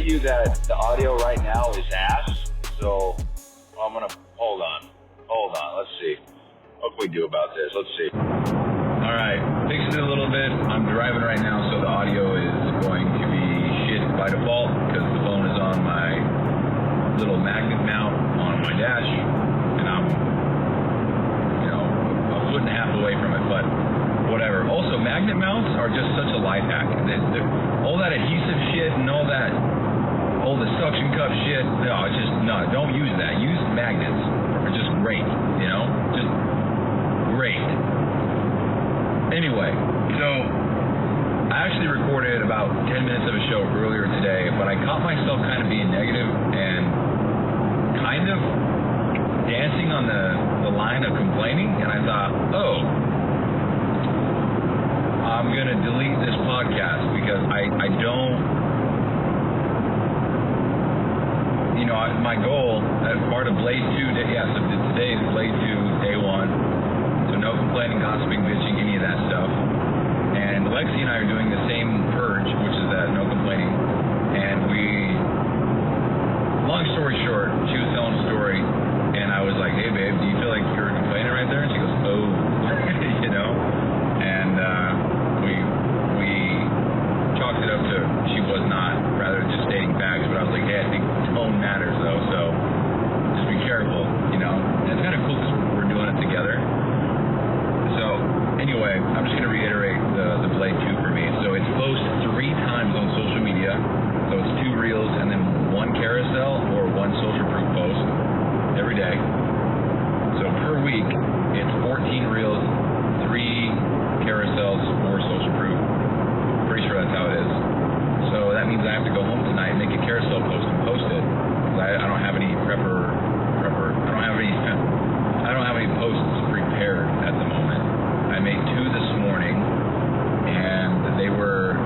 you that the audio right now is ass, so I'm gonna hold on, let's see. What can we do about this? Let's see. Alright, fixed it a little bit. I'm driving right now, so the audio is going to be shit by default because the phone is on my little magnet mount on my dash, and I'm, a foot and a half away from it, but whatever. Also, magnet mounts are just such a life hack. All that adhesive shit and all the suction cup shit, no, it's just, no, don't use that. Use magnets. They're just great, just great. Anyway, so I actually recorded about 10 minutes of a show earlier today, but I caught myself kind of being negative and kind of dancing on the line of complaining, and I thought, I'm going to delete this podcast because I don't, my goal as part of Blade-2, so today is Blade-2, day 1, so no complaining, gossiping, bitching, any of that stuff. And Lexi and I are doing the same purge, which is that no complaining, and long story short, she was telling a story, and I was like, hey babe, do you feel like you're complaining right there? And she goes, oh, and we chalked it up to she was not, rather just stating facts, but I was like, hey, I think tone matters though, so just be careful, and it's kind of cool because we're doing it together. So anyway, I'm just going to reiterate the Blade 2 for me. So it's posted 3 times on social media, so it's 2 reels and then 1 carousel or 1 social proof post every day. So per week, it's 14 reels, 3 carousels, 4 social proof. Pretty sure that's how it is. So that means I have to go home tonight and make a carousel post and post it. I don't have any I don't have any posts prepared at the moment. I made 2 this morning, and they were,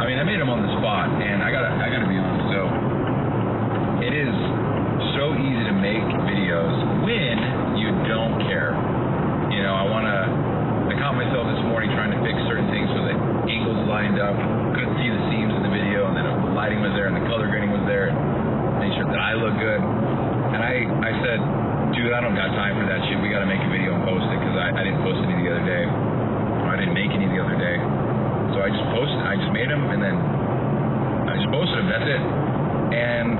I made them on the spot, and I gotta be honest, so it is so easy to make videos when you don't care. I caught myself this morning trying to fix certain things so that angles lined up, couldn't see the seams in the video, and then the lighting was there and the color grading was there, and made sure that I look good. And I said, dude, I don't got time for that shit. We gotta make a video and post it, because I didn't post any the other day. Or I didn't make any the other day. So I just made them, and then I just posted them, that's it. And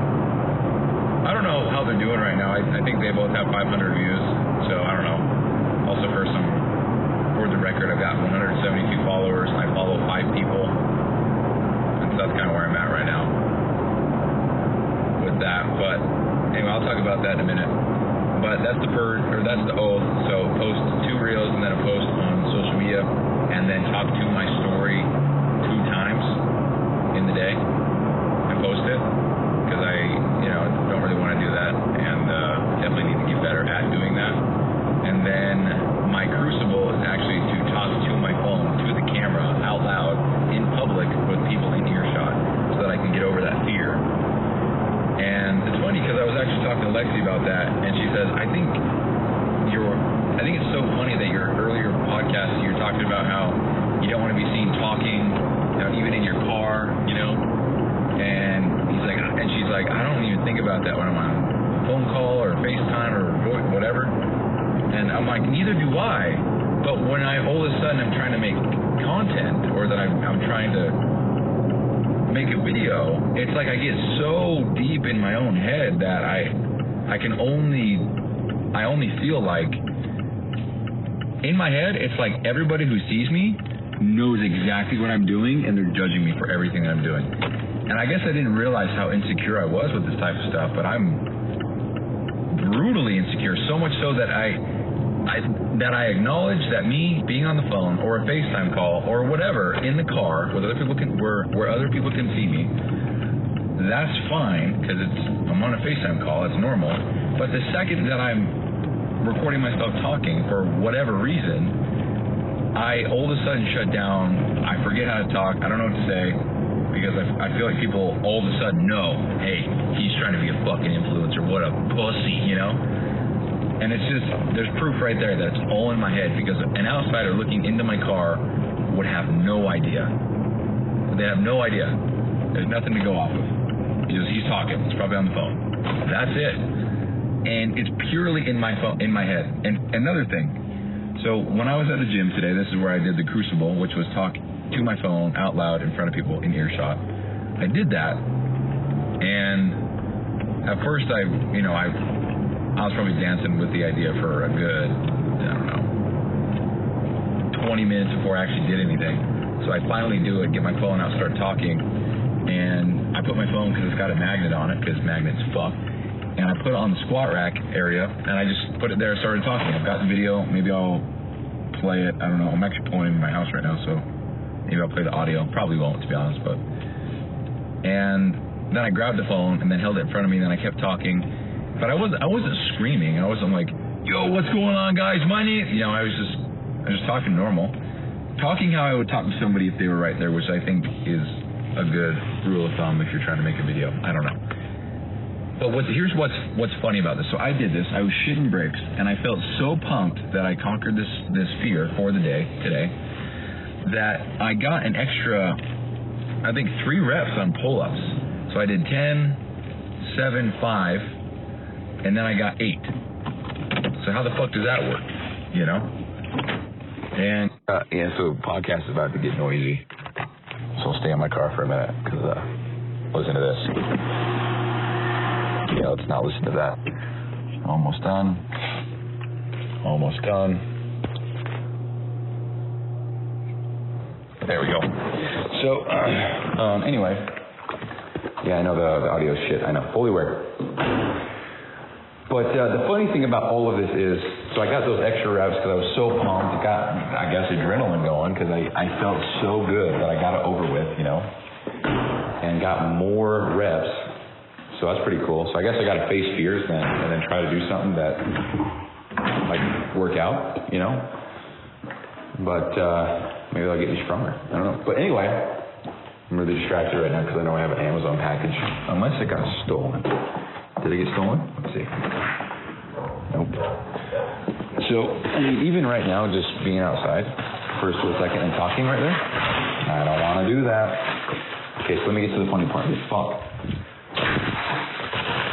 I don't know how they're doing right now. I think they both have 500 views, so I don't know. Also for the record, I've got 172 followers, and I follow 5 people. And so that's kind of where I'm at right now with that. But anyway, I'll talk about that in a minute. But that's that's the oath. So post 2 reels and then a post on social media, and then talk to my story 2 times in the day and post it, because I don't really want to do that, and definitely need to get better at doing that. And then my crucible is actually to talk to my phone, to the camera, out loud, in public, with people in earshot, so that I can get over that fear. And it's funny, because I was actually talking to Lexi about that, and she says, I think it's so funny that your earlier podcast, you were talking about how you don't want to be seen talking, even in your car, and she's like, I don't even think about that when I'm on a phone call or FaceTime or whatever. And I'm like, neither do I. But when all of a sudden I'm trying to make content, or that I'm trying to make a video, it's like I get so deep in my own head that I only feel like, in my head, it's like everybody who sees me knows exactly what I'm doing, and they're judging me for everything that I'm doing. And I guess I didn't realize how insecure I was with this type of stuff, but I'm brutally insecure, so much so that I acknowledge that me being on the phone or a FaceTime call or whatever in the car where other people can see me, that's fine, because I'm on a FaceTime call, it's normal. But the second that I'm recording myself talking for whatever reason, I all of a sudden shut down. I forget how to talk. I don't know what to say, because I feel like people all of a sudden know, hey, he's trying to be a fucking influencer. What a pussy, And it's just, there's proof right there that it's all in my head, because an outsider looking into my car would have no idea. They have no idea. There's nothing to go off of. He's talking. He's probably on the phone. That's it. And it's purely in my phone, in my head. And another thing. So when I was at the gym today, this is where I did the crucible, which was talk to my phone out loud in front of people in earshot. I did that, and at first I was probably dancing with the idea for a good, 20 minutes before I actually did anything. So I finally do it, get my phone out, start talking, and I put my phone, because it's got a magnet on it, because magnets fuck, and I put it on the squat rack area, and I just put it there and started talking. I've got the video, maybe I'll play it, I don't know, I'm actually pulling in my house right now, so maybe I'll play the audio, probably won't, to be honest, but, and then I grabbed the phone, and then held it in front of me, and then I kept talking, but I wasn't screaming, I wasn't like, yo, what's going on, guys, my name, I was just talking normal. Talking how I would talk to somebody if they were right there, which I think is a good rule of thumb if you're trying to make a video. I don't know. But here's what's funny about this. So I did this. I was shitting bricks, and I felt so pumped that I conquered this fear for the day today that I got an extra, I think, 3 reps on pull-ups. So I did 10, 7, 5, and then I got 8. So how the fuck does that work? And so podcast is about to get noisy, so I'll stay in my car for a minute because listen to this. Yeah, let's not listen to that. Almost done. There we go. So anyway, yeah, I know the audio shit. I know, fully aware. But the funny thing about all of this is, so I got those extra reps because I was so pumped. It got, I guess, adrenaline going because I felt so good that I got it over with, and got more reps. So that's pretty cool. So I guess I got to face fears then, and then try to do something that like work out, But maybe that'll get me stronger. I don't know. But anyway, I'm really distracted right now because I know I have an Amazon package, unless it got stolen. Did it get stolen? Let's see. Nope. So, even right now, just being outside for a split second and talking right there, I don't want to do that. Okay, so let me get to the funny part. Fuck.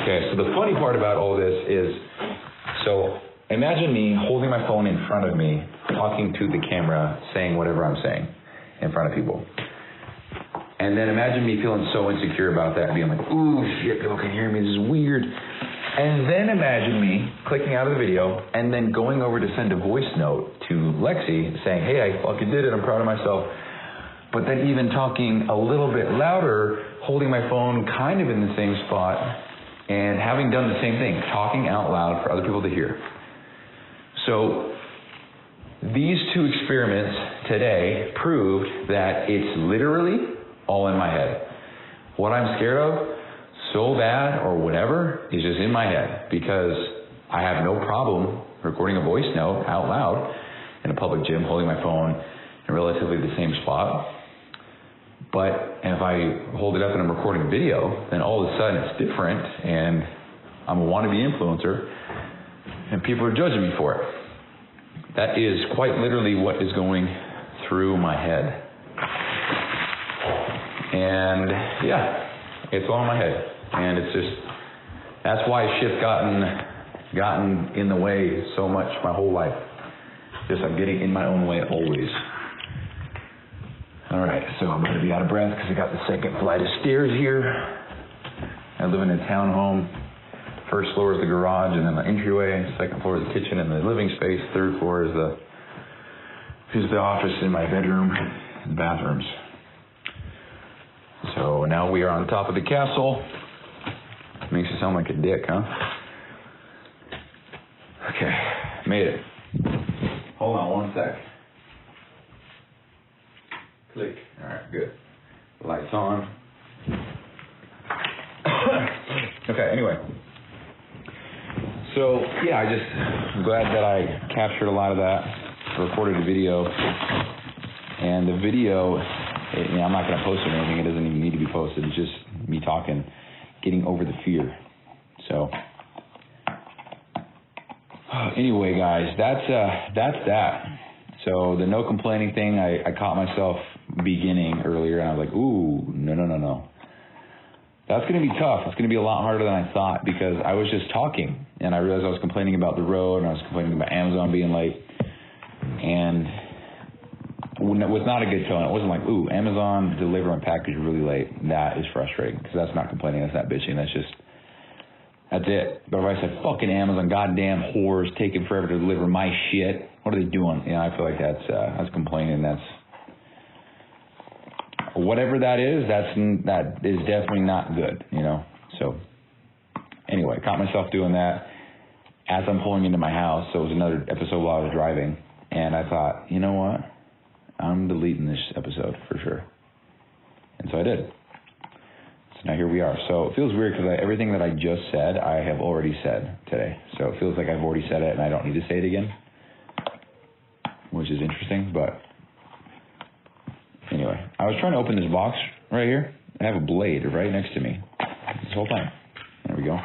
Okay, so the funny part about all this is, so imagine me holding my phone in front of me, talking to the camera, saying whatever I'm saying in front of people. And then imagine me feeling so insecure about that, being like, ooh, shit, people can hear me, this is weird. And then imagine me clicking out of the video and then going over to send a voice note to Lexi saying, hey, I fucking did it, I'm proud of myself. But then even talking a little bit louder, holding my phone kind of in the same spot and having done the same thing, talking out loud for other people to hear. So these 2 experiments today proved that it's literally all in my head. What I'm scared of so bad or whatever is just in my head because I have no problem recording a voice note out loud in a public gym, holding my phone in relatively the same spot. But if I hold it up and I'm recording a video, then all of a sudden it's different and I'm a wannabe influencer and people are judging me for it. That is quite literally what is going through my head. And yeah, it's all in my head. And it's just, that's why shit's gotten in the way so much my whole life. Just I'm getting in my own way always. All right, so I'm going to be out of breath because I got the second flight of stairs here. I live in a townhome. First floor is the garage and then the entryway. Second floor is the kitchen and the living space. Third floor is the office and my bedroom and bathrooms. So now we are on top of the castle. Makes it sound like a dick, huh? Okay, made it. Hold on one sec. Click. All right, good. Lights on. Okay, anyway. So, yeah, I'm glad that I captured a lot of that, recorded a video, and the video, I'm not going to post it or anything. It doesn't even need to be posted. It's just me talking, getting over the fear. So, anyway, guys, that's that. So the no complaining thing, I caught myself beginning earlier, and I was like, ooh, no. That's going to be tough. It's going to be a lot harder than I thought because I was just talking and I realized I was complaining about the road and I was complaining about Amazon being late. And it was not a good tone. It wasn't like, ooh, Amazon delivered my package really late. That is frustrating because that's not complaining. That's not bitching. That's it. But if I said, fucking Amazon, goddamn whores, taking forever to deliver my shit, what are they doing? You know, I feel like that's complaining. That's whatever that is. That is definitely not good. You know. So anyway, caught myself doing that as I'm pulling into my house. So it was another episode while I was driving, and I thought, you know what? I'm deleting this episode for sure. And so I did. So now here we are. So it feels weird because everything that I just said, I have already said today. So it feels like I've already said it and I don't need to say it again, which is interesting. But anyway, I was trying to open this box right here. I have a blade right next to me this whole time. There we go.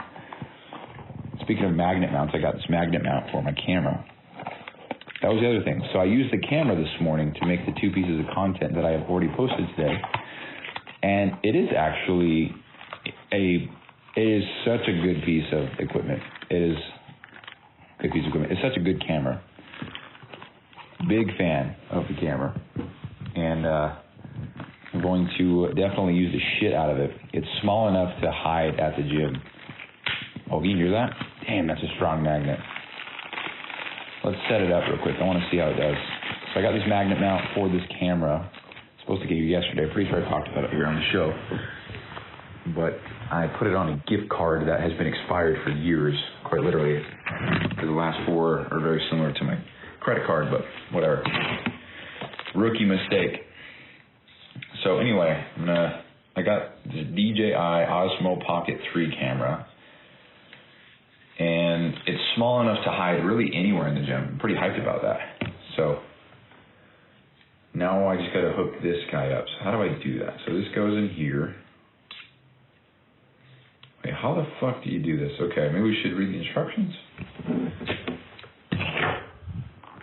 Speaking of magnet mounts, I got this magnet mount for my camera. That was the other thing. So I used the camera this morning to make the 2 pieces of content that I have already posted today. And it is actually it is such a good piece of equipment. It is a good piece of equipment. It's such a good camera. Big fan of the camera. And I'm going to definitely use the shit out of it. It's small enough to hide at the gym. Oh, can you hear that? Damn, that's a strong magnet. Let's set it up real quick. I want to see how it does. So I got this magnet mount for this camera. Supposed to get you yesterday. I'm pretty sure I talked about it here on the show. But I put it on a gift card that has been expired for years, quite literally. The last 4 are very similar to my credit card, but whatever. Rookie mistake. So anyway, I got this DJI Osmo Pocket 3 camera. And it's small enough to hide really anywhere in the gym. I'm pretty hyped about that. So now I just got to hook this guy up. So how do I do that? So this goes in here. Wait, how the fuck do you do this? Okay, maybe we should read the instructions.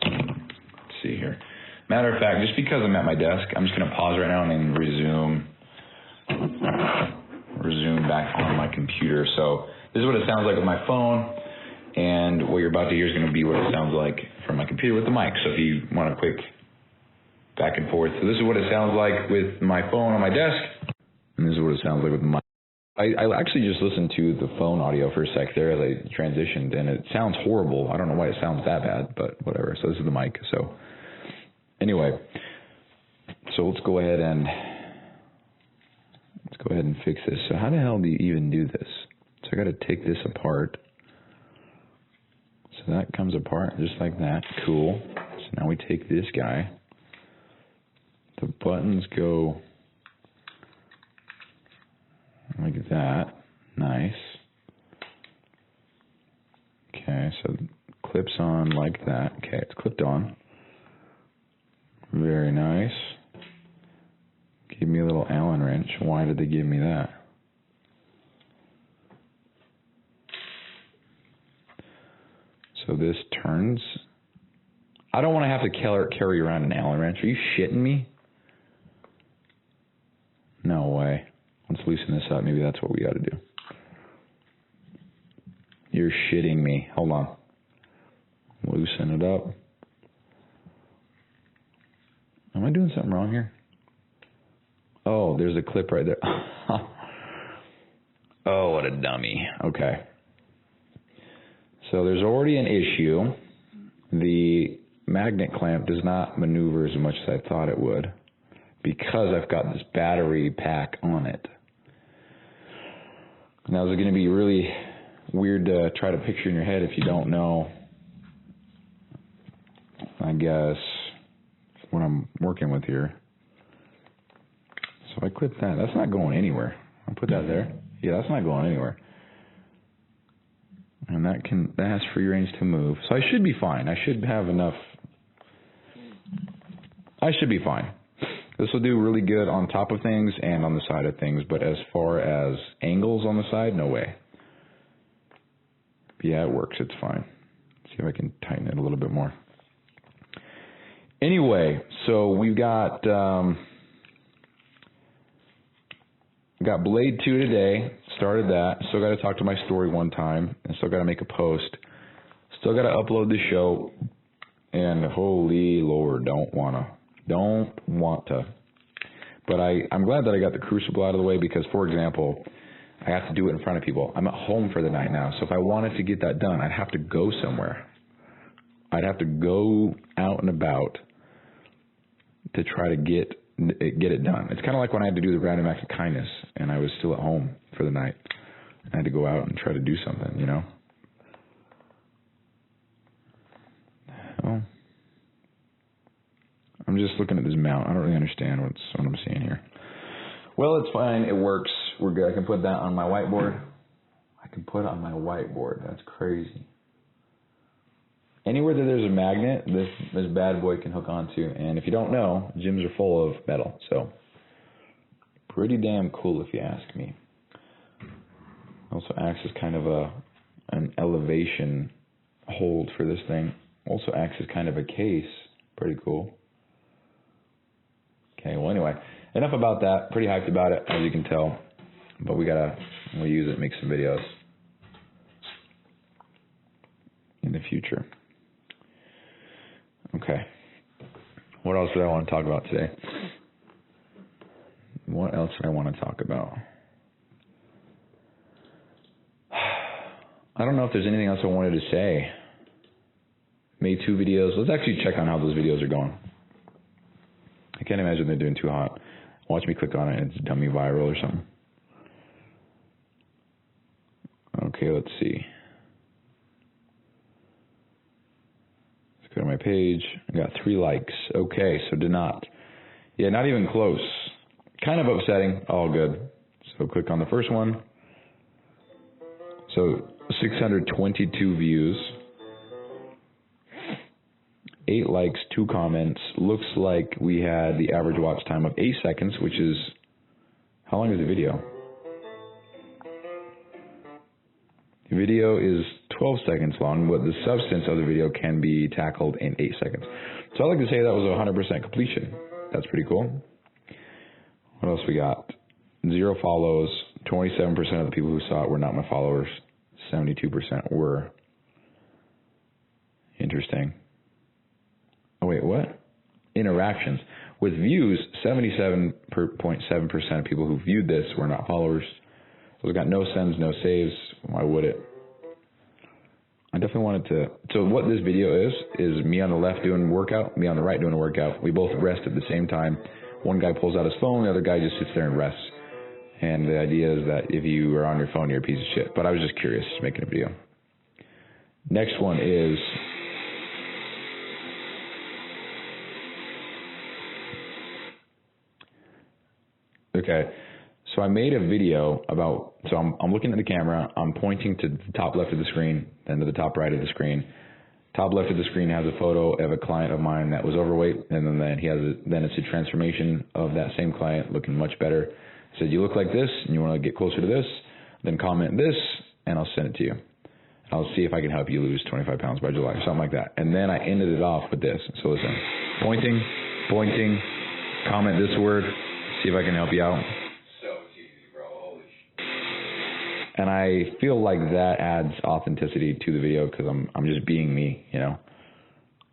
Let's see here. Matter of fact, just because I'm at my desk, I'm just going to pause right now and then resume back on my computer. So this is what it sounds like with my phone, and what you're about to hear is going to be what it sounds like from my computer with the mic. So if you want a quick back and forth. So this is what it sounds like with my phone on my desk, and this is what it sounds like with the mic. I actually just listened to the phone audio for a sec there as I transitioned, and it sounds horrible. I don't know why it sounds that bad, but whatever. So this is the mic. So anyway, so let's go ahead and fix this. So how the hell do you even do this? So I got to take this apart. So that comes apart just like that. Cool. So now we take this guy. The buttons go like that. Nice. Okay, so clips on like that. Okay, it's clipped on. Very nice. Give me a little Allen wrench. Why did they give me that? So this turns. I don't want to have to carry around an Allen wrench. Are you shitting me? No way. Let's loosen this up. Maybe that's what we got to do. You're shitting me. Hold on. Loosen it up. Am I doing something wrong here? Oh, there's a clip right there. Oh, what a dummy. Okay. So there's already an issue. The magnet clamp does not maneuver as much as I thought it would because I've got this battery pack on it. Now, is it going to be really weird to try to picture in your head if you don't know, I guess, what I'm working with here? So I clip that. That's not going anywhere. I'll put that there. Yeah, that's not going anywhere. And that has free range to move. So I should be fine. I should have enough. I should be fine. This will do really good on top of things and on the side of things, but as far as angles on the side, no way. But yeah, it works. It's fine. Let's see if I can tighten it a little bit more. Anyway, so we've got Got Blade-2 today. Started that. Still got to talk to my story one time. And still got to make a post. Still got to upload the show. And holy Lord, don't want to. But I'm glad that I got the crucible out of the way because, for example, I have to do it in front of people. I'm at home for the night now. So if I wanted to get that done, I'd have to go somewhere. I'd have to go out and about to try to get it done. It's kind of like when I had to do the random act of kindness and I was still at home for the night. I had to go out and try to do something, you know. Oh. I'm just looking at this mount. I don't really understand what I'm seeing here. Well, it's fine. It works. We're good. I can put that on my whiteboard. That's crazy. Anywhere that there's a magnet, this bad boy can hook onto. And if you don't know, gyms are full of metal. So, pretty damn cool if you ask me. Also acts as kind of an elevation hold for this thing. Also acts as kind of a case. Pretty cool. Okay, well anyway, enough about that. Pretty hyped about it, as you can tell. But we'll use it, make some videos in the future. Okay. What else did I want to talk about today? What else did I want to talk about? I don't know if there's anything else I wanted to say. Made 2 videos. Let's actually check on how those videos are going. I can't imagine they're doing too hot. Watch me click on it and it's dummy viral or something. Okay, let's see. Let's go to my page. I got 3 likes. Okay, so did not. Yeah, not even close. Kind of upsetting. All good. So click on the first one. So 622 views. 8 likes, 2 comments. Looks like we had the average watch time of 8 seconds, which is, how long is the video? The video is 12 seconds long, but the substance of the video can be tackled in 8 seconds. So I'd like to say that was 100% completion. That's pretty cool. What else we got? 0 follows. 27% of the people who saw it were not my followers. 72% were. Interesting. Oh, wait, what? Interactions. With views, 77.7% of people who viewed this were not followers. So we got no sends, no saves. Why would it? I definitely wanted to. So what this video is me on the left doing a workout, me on the right doing a workout. We both rest at the same time. One guy pulls out his phone, the other guy just sits there and rests. And the idea is that if you are on your phone, you're a piece of shit. But I was just curious, making a video. Next one is... Okay, so I made a video about, so I'm looking at the camera, I'm pointing to the top left of the screen, then to the top right of the screen. Top left of the screen has a photo of a client of mine that was overweight, and then it's a transformation of that same client looking much better. I said, you look like this, and you want to get closer to this, then comment this, and I'll send it to you. I'll see if I can help you lose 25 pounds by July, something like that. And then I ended it off with this. So listen, pointing, comment this word, see if I can help you out. So cheesy, bro. Holy shit. And I feel like that adds authenticity to the video because I'm just being me, you know.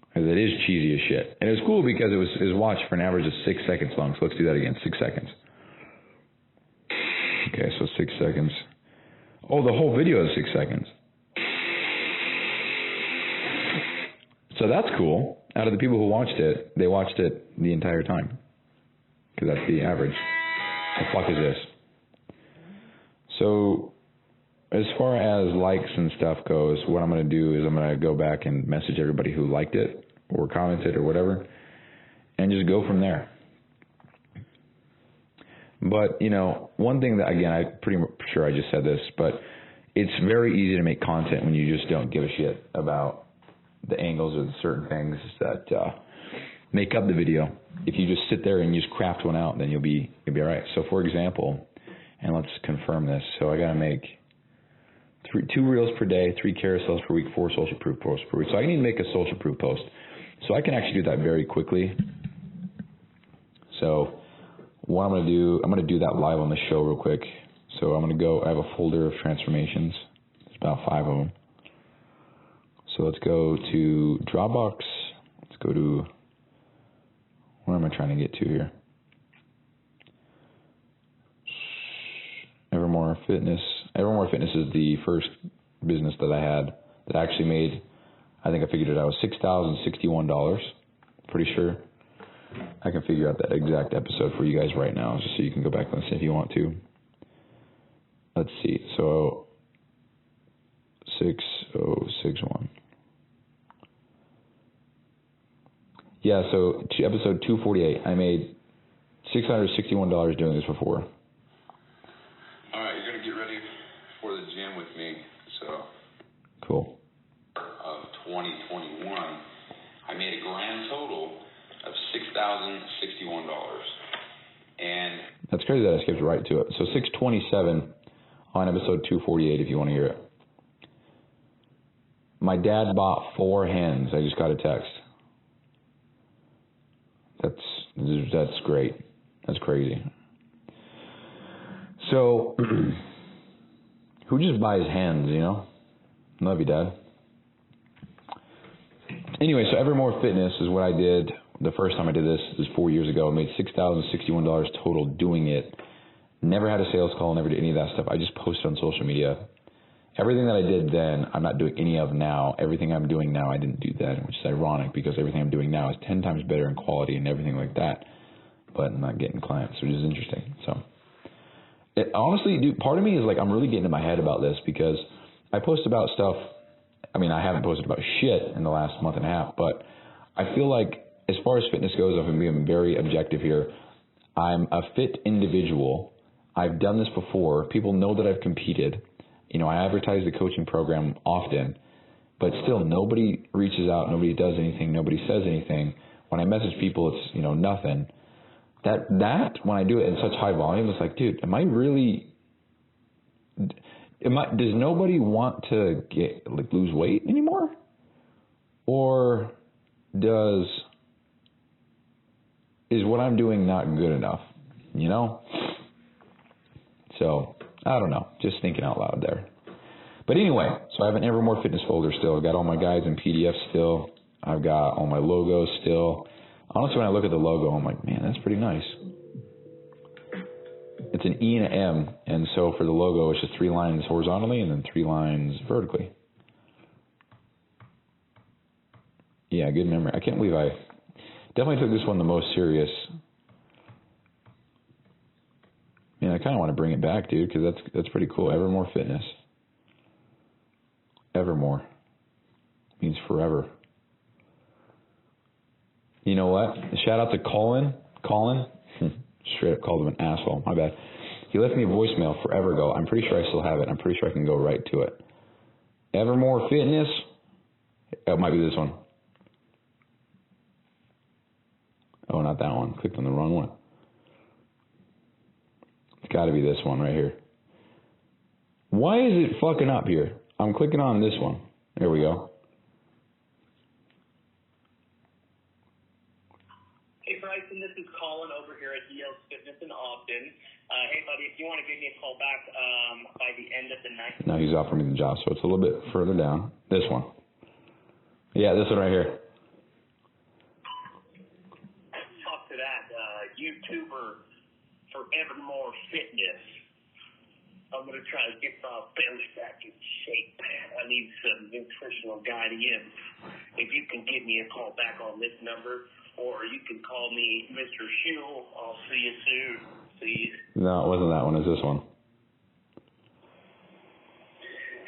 Because it is cheesy as shit. And it was cool because it was watched for an average of 6 seconds long. So let's do that again. 6 seconds. Okay, so 6 seconds. Oh, the whole video is 6 seconds. So that's cool. Out of the people who watched it, they watched it the entire time. Because that's the average. The fuck is this? So, as far as likes and stuff goes, what I'm going to do is I'm going to go back and message everybody who liked it or commented or whatever, and just go from there. But, you know, one thing that, again, I'm pretty sure I just said this, but it's very easy to make content when you just don't give a shit about the angles or the certain things that make up the video. If you just sit there and you just craft one out, then you'll be all right. So, for example, and let's confirm this. So I got to make 2 reels per day, 3 carousels per week, 4 social proof posts per week. So I need to make a social proof post. So I can actually do that very quickly. So what I'm going to do that live on the show real quick. So I'm going to go, I have a folder of transformations. There's about 5 of them. So let's go to Dropbox. Let's go to, where am I trying to get to here? Evermore Fitness. Evermore Fitness is the first business that I had that actually made, I think I figured it out, $6,061. Pretty sure. I can figure out that exact episode for you guys right now, just so you can go back and listen if you want to. Let's see. So 6061. Yeah, so episode 248. I made $661 doing this before. All right, you're gonna get ready for the gym with me. So cool. Of 2021, I made a grand total of $6,061, and that's crazy that I skipped right to it. So 627 on episode 248, if you want to hear it. My dad bought 4 hens. I just got a text. That's great. That's crazy. So, who just buys hens, you know? Love you, Dad. Anyway, so Evermore Fitness is what I did the first time I did this. This was 4 years ago. I made $6,061 total doing it. Never had a sales call, never did any of that stuff. I just posted on social media. Everything that I did then, I'm not doing any of now. Everything I'm doing now, I didn't do then, which is ironic because everything I'm doing now is 10 times better in quality and everything like that. But I'm not getting clients, which is interesting. So, honestly, dude, part of me is like, I'm really getting in my head about this because I post about stuff. I mean, I haven't posted about shit in the last month and a half, but I feel like as far as fitness goes, I'm being very objective here. I'm a fit individual. I've done this before. People know that I've competed. You know, I advertise the coaching program often, but still nobody reaches out, nobody does anything, nobody says anything. When I message people, it's, you know, nothing. That when I do it in such high volume, it's like, dude, am I really, does nobody want to lose weight anymore? Or is what I'm doing not good enough, you know? So, I don't know, just thinking out loud there. But anyway, so I have an Evermore Fitness folder still. I've got all my guides and PDFs still. I've got all my logos still. Honestly, when I look at the logo, I'm like, man, that's pretty nice. It's an E and an M, and so for the logo, it's just 3 lines horizontally and then 3 lines vertically. Yeah, good memory. I can't believe I definitely took this one the most serious. Man, I kind of want to bring it back, dude, because that's pretty cool. Evermore Fitness. Evermore means forever. You know what? Shout out to Colin. Straight up called him an asshole. My bad. He left me a voicemail forever ago. I'm pretty sure I still have it. I'm pretty sure I can go right to it. Evermore Fitness. It might be this one. Oh, not that one. Clicked on the wrong one. It's got to be this one right here. Why is it fucking up here? I'm clicking on this one. There we go. Hey, Bryson, this is Colin over here at EL's Fitness in Austin. Hey, buddy, if you want to give me a call back by the end of the night. No, he's offering me the job, so it's a little bit further down. This one. Yeah, this one right here. Talk to that YouTuber for Evermore Fitness. I'm going to try to get my belly back in shape. I need some nutritional guidance. If you can give me a call back on this number, or you can call me Mr. Shule. I'll see you soon. See you. No, it wasn't that one. It's this one.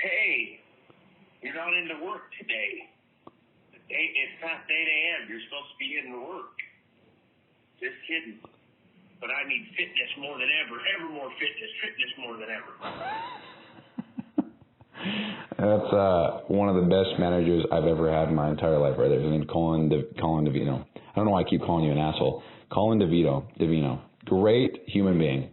Hey, you're not into work today. It's past 8 a.m. You're supposed to be in work. Just kidding. But I need fitness more than ever. Evermore fitness more than ever. That's one of the best managers I've ever had in my entire life right there. His name's Colin DeVino. I don't know why I keep calling you an asshole. Colin DeVino. Great human being.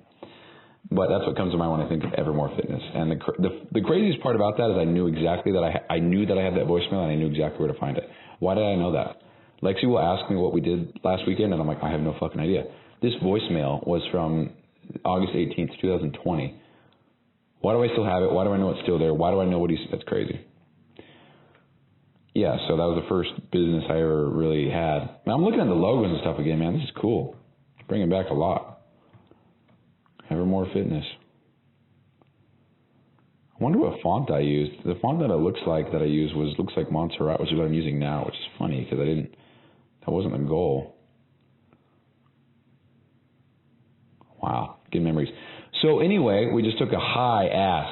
But that's what comes to mind when I think of Evermore Fitness. And the craziest part about that is I knew exactly that I knew that I had that voicemail and I knew exactly where to find it. Why did I know that? Lexi will ask me what we did last weekend and I'm like, I have no fucking idea. This voicemail was from August 18th, 2020. Why do I still have it? Why do I know it's still there? Why do I know what he's... That's crazy. Yeah, so that was the first business I ever really had. Now I'm looking at the logos and stuff again, man. This is cool. Bringing back a lot. Evermore Fitness. I wonder what font I used. The font that it looks like Montserrat, which is what I'm using now, which is funny because that wasn't the goal. Wow, good memories. So anyway, we just took a high-ass,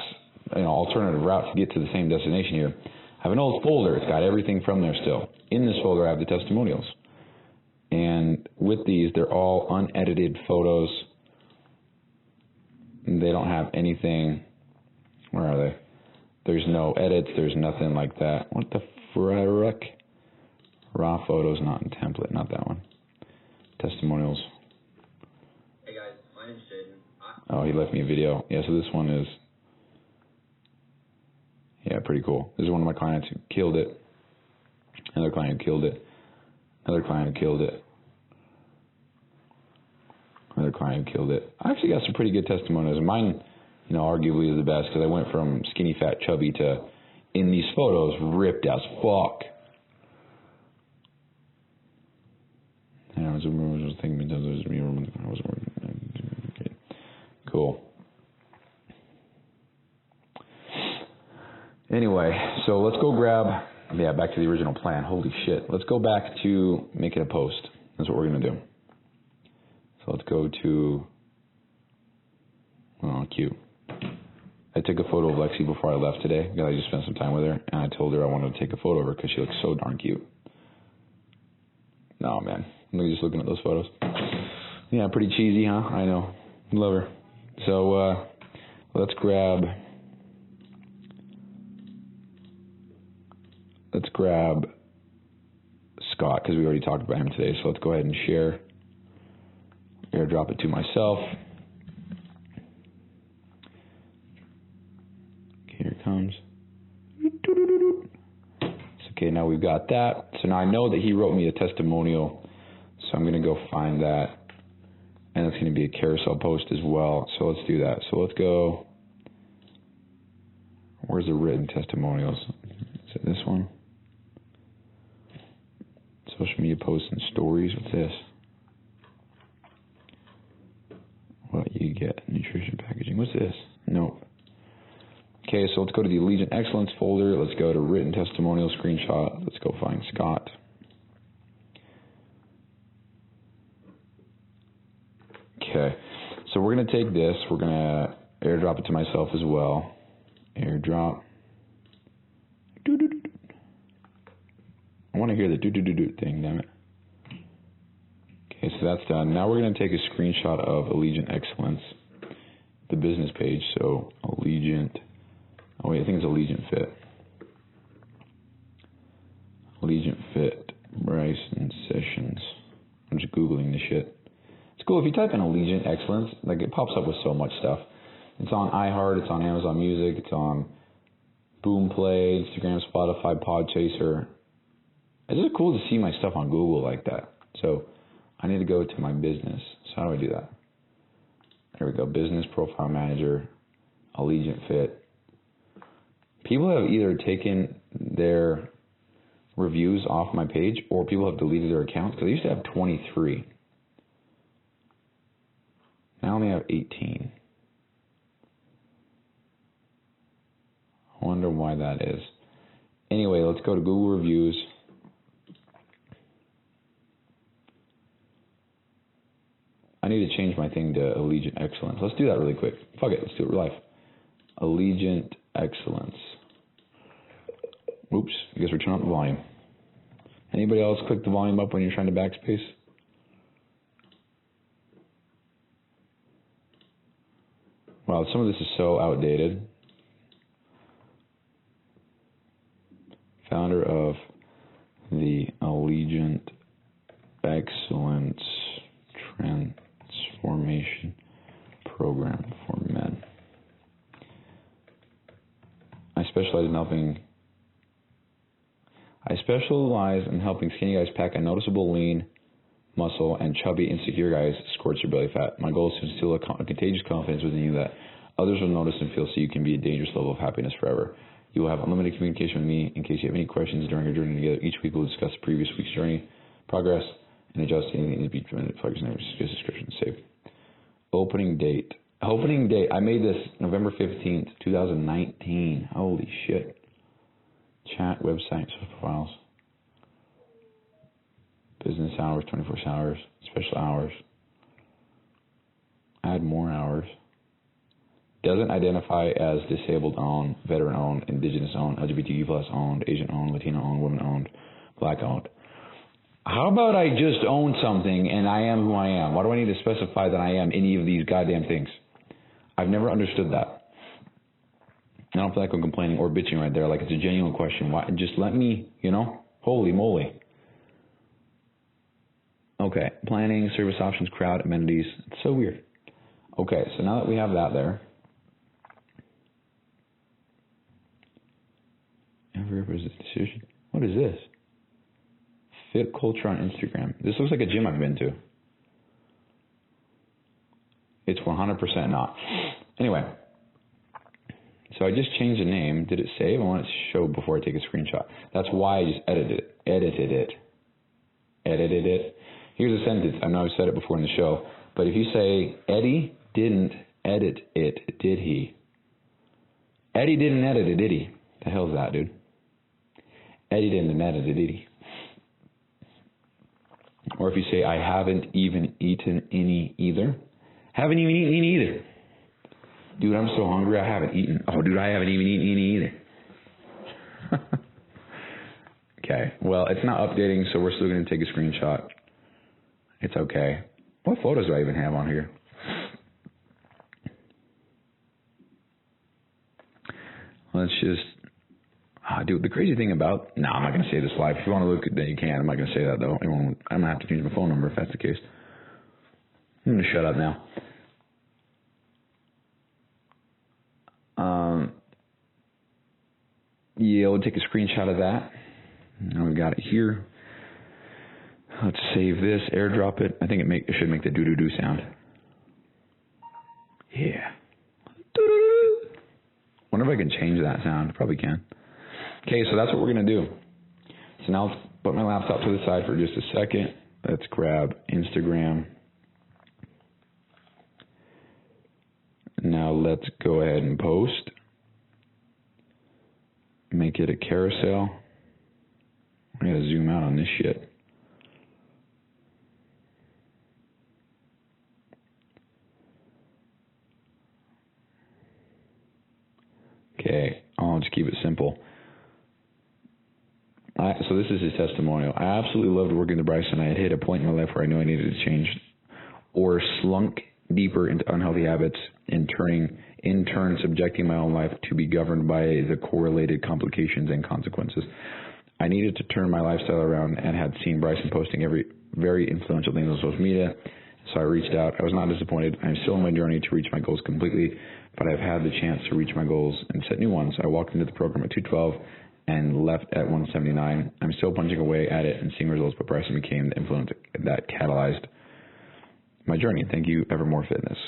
alternative route to get to the same destination here. I have an old folder. It's got everything from there still. In this folder, I have the testimonials. And with these, they're all unedited photos. They don't have anything. Where are they? There's no edits. There's nothing like that. What the frick? Raw photos, not in template. Not that one. Testimonials. Hey guys, my name's Jaden. Oh, he left me a video. Yeah, so this one is, yeah, pretty cool. This is one of my clients who killed it. Another client who killed it. Another client who killed it. Another client who killed it. I actually got some pretty good testimonials. Mine, arguably is the best because I went from skinny, fat, chubby to, in these photos, ripped as fuck. And I was thinking, cool. Anyway, so let's go grab, back to the original plan. Holy shit. Let's go back to making a post. That's what we're going to do. So let's go to, cute. I took a photo of Lexi before I left today. I just spent some time with her, and I told her I wanted to take a photo of her because she looks so darn cute. No, man. I'm just looking at those photos. Yeah, pretty cheesy, huh? I know. Love her. So, let's grab Scott, because we already talked about him today. So let's go ahead and share. Airdrop it to myself. Okay, here it comes. Okay, now we've got that. So now I know that he wrote me a testimonial. So I'm going to go find that. And it's going to be a carousel post as well. So let's do that. So let's go. Where's the written testimonials? Is it this one? Social media posts and stories. What's this? What you get? Nutrition packaging. What's this? Nope. Okay, so let's go to the Allegiant Excellence folder. Let's go to written testimonial screenshot. Let's go find Scott. Okay, so we're going to take this. We're going to airdrop it to myself as well. Airdrop. I want to hear the do-do-do-do thing, damn it. Okay, so that's done. Now we're going to take a screenshot of Allegiant Excellence, the business page. So Allegiant, oh wait, I think it's Allegiant Fit. Allegiant Fit, Bryson Sessions. I'm just Googling this shit. It's cool. If you type in Allegiant Excellence, like it pops up with so much stuff. It's on iHeart, it's on Amazon Music, it's on Boomplay, Instagram, Spotify, Podchaser. It's just cool to see my stuff on Google like that. So I need to go to my business. So how do I do that? There we go. Business Profile Manager, Allegiant Fit. People have either taken their reviews off my page or people have deleted their accounts because I used to have 23. Now I only have 18. I wonder why that is. Anyway, let's go to Google Reviews. I need to change my thing to Allegiant Excellence. Let's do that really quick. Fuck it, let's do it live. Allegiant Excellence. Oops, I guess we're turning up the volume. Anybody else click the volume up when you're trying to backspace? Wow, some of this is so outdated. Founder of the Allegiant Excellence Transformation Program for Men. I specialize in helping skinny guys pack a noticeable lean, muscle, and chubby, insecure guys scorch your belly fat. My goal is to instill a contagious confidence within you that others will notice and feel so you can be a dangerous level of happiness forever. You will have unlimited communication with me in case you have any questions during our journey together. Each week we'll discuss the previous week's journey, progress, and adjust anything that needs to be implemented. Focus name, description, save. Opening date. Opening date. I made this November 15th, 2019. Holy shit. Chat, website, files. Business hours, 24 hours, special hours. Add more hours. Doesn't identify as disabled owned, veteran owned, indigenous owned, LGBTQ plus owned, Asian owned, Latino owned, women owned, black owned. How about I just own something and I am who I am? Why do I need to specify that I am any of these goddamn things? I've never understood that. I don't feel like I'm complaining or bitching right there. Like, it's a genuine question. Why? Just let me, holy moly. Okay, planning, service options, crowd, amenities. It's so weird. Okay, so now that we have that there. Every representation. What is this? Fit culture on Instagram. This looks like a gym I've been to. It's 100% not. Anyway, so I just changed the name. Did it save? I want it to show before I take a screenshot. That's why I just edited it. Here's a sentence. I know I've said it before in the show, but if you say, Eddie didn't edit it, did he? Eddie didn't edit it, did he? The hell's that, dude? Eddie didn't edit it, did he? Or if you say, I haven't even eaten any either. Haven't even eaten any either. Dude, I'm so hungry, I haven't eaten. Oh, dude, I haven't even eaten any either. Okay, well, it's not updating, so we're still going to take a screenshot. It's okay. What photos do I even have on here? Let's just... dude, the crazy thing about... I'm not going to say this live. If you want to look at that, you can. I'm not going to say that, though. I'm going to have to change my phone number if that's the case. I'm going to shut up now. Yeah, we'll take a screenshot of that. Now we've got it here. Let's save this, airdrop it. I think it should make the doo-doo-doo sound. Yeah. Doo-doo-doo. Wonder if I can change that sound. Probably can. Okay, so that's what we're going to do. So now let's put my laptop to the side for just a second. Let's grab Instagram. Now let's go ahead and post. Make it a carousel. I gotta zoom out on this shit. Okay, I'll just keep it simple. So this is his testimonial. I absolutely loved working with Bryson. I had hit a point in my life where I knew I needed to change or slunk deeper into unhealthy habits, in turn subjecting my own life to be governed by the correlated complications and consequences. I needed to turn my lifestyle around and had seen Bryson posting very influential things on social media, so I reached out. I was not disappointed. I'm still on my journey to reach my goals completely, but I've had the chance to reach my goals and set new ones. I walked into the program at 212 and left at 179. I'm still punching away at it and seeing results, but Bryson became the influence that catalyzed my journey. Thank you, Evermore Fitness.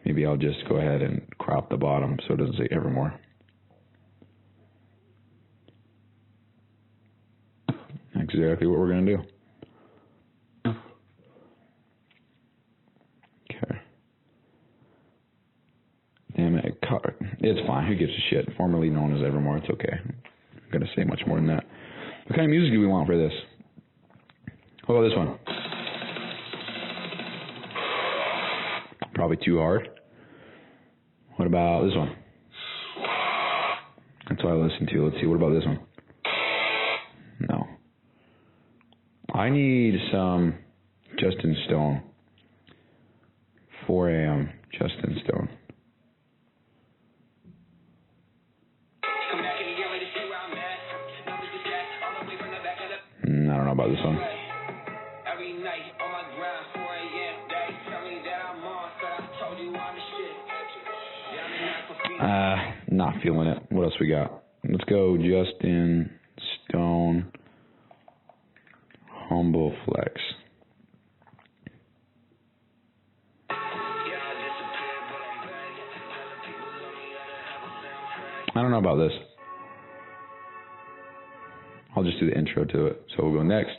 Maybe I'll just go ahead and crop the bottom so it doesn't say Evermore. That's exactly what we're going to do. Okay. Damn it. It's fine. Who gives a shit? Formerly known as Evermore. It's okay. I'm going to say much more than that. What kind of music do we want for this? How about this one? Probably too hard. What about this one? That's what I listen to. Let's see. What about this one? No. I need some Justin Stone. 4 a.m. Justin Stone. I don't know about this one. Not feeling it. What else we got? Let's go Justin Stone. Humble flex. I don't know about this. I'll just do the intro to it. So we'll go next.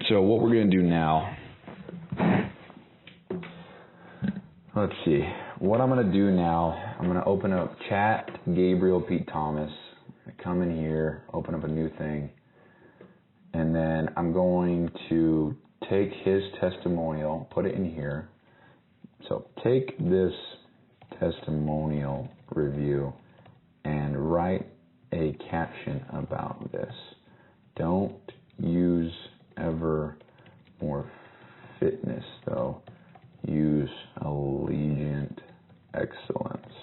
So what we're going to do now, let's see. What I'm going to do now, I'm going to open up Chat Gabriel Pete Thomas. I come in here, open up a new thing, and then I'm going to take his testimonial, put it in here. So take this testimonial review and write a caption about this. Don't use ever more fitness though. Use Allegiant Excellence.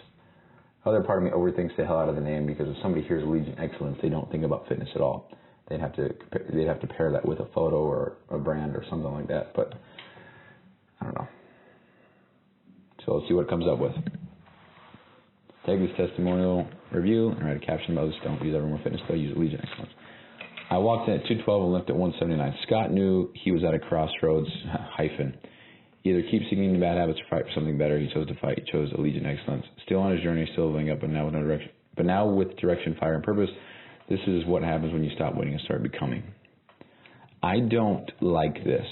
Other part of me overthinks the hell out of the name, because if somebody hears Allegiant Excellence, they don't think about fitness at all. They'd have to pair that with a photo or a brand or something like that. But I don't know. So let's see what it comes up with. Take this testimonial review and write a caption about this. Don't use ever more fitness though. Use Allegiant Excellence. I walked in at 212 and left at 179. Scott knew he was at a crossroads. Either keep seeking the bad habits or fight for something better. He chose to fight. He chose Allegiant Excellence. Still on his journey, still living up, but now with no direction. But now with direction, fire, and purpose. This is what happens when you stop waiting and start becoming. I don't like this.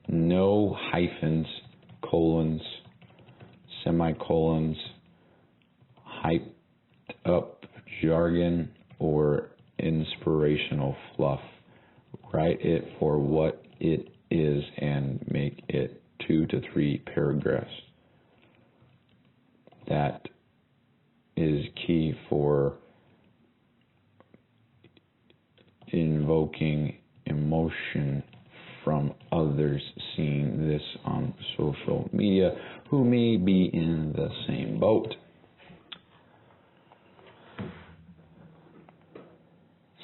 No hyphens, colons, semicolons, hyped up jargon, or inspirational fluff. Write it for what it is and make it 2 to 3 paragraphs. That is key for invoking emotion from others seeing this on social media who may be in the same boat.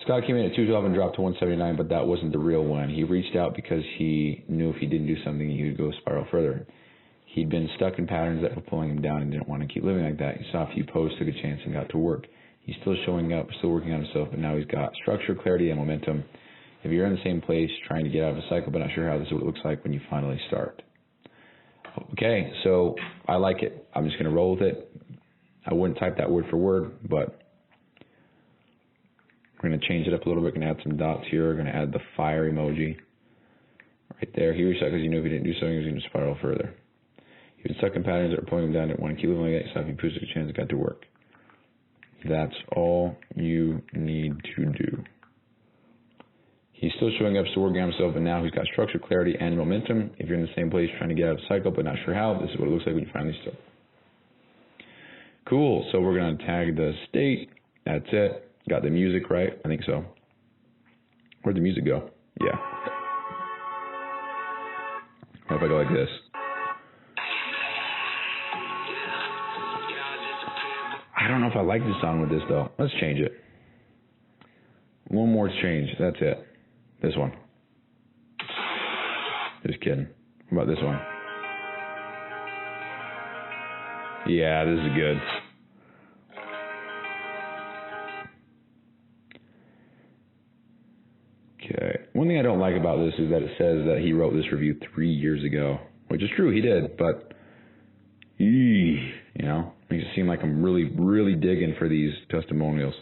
Scott came in at 212 and dropped to 179, but that wasn't the real one. He reached out because he knew if he didn't do something, he would go spiral further. He'd been stuck in patterns that were pulling him down and didn't want to keep living like that. He saw a few posts, took a chance, and got to work. He's still showing up, still working on himself, but now he's got structure, clarity, and momentum. If you're in the same place, trying to get out of a cycle, but not sure how, this is what it looks like when you finally start. Okay, so I like it. I'm just going to roll with it. I wouldn't type that word for word, but we're going to change it up a little bit. We're going to add some dots here. We're going to add the fire emoji right there. He reached out because he knew if he didn't do something, he was going to spiral further. He was stuck in patterns that were pulling him down, didn't want to keep living like that, so if he pushed a chance, it got to work. That's all you need to do. He's still showing up, still working on himself, but now he's got structure, clarity, and momentum. If you're in the same place trying to get out of the cycle but not sure how, this is what it looks like when you finally start. Cool. So we're going to tag the state. That's it. Got the music right? I think so. Where'd the music go? Yeah. What if I go like this? I don't know if I like this song with this, though. Let's change it. One more change. That's it. This one. Just kidding. How about this one? Yeah, this is good. Okay. One thing I don't like about this is that it says that he wrote this review 3 years ago, which is true, he did, but makes it seem like I'm really, really digging for these testimonials.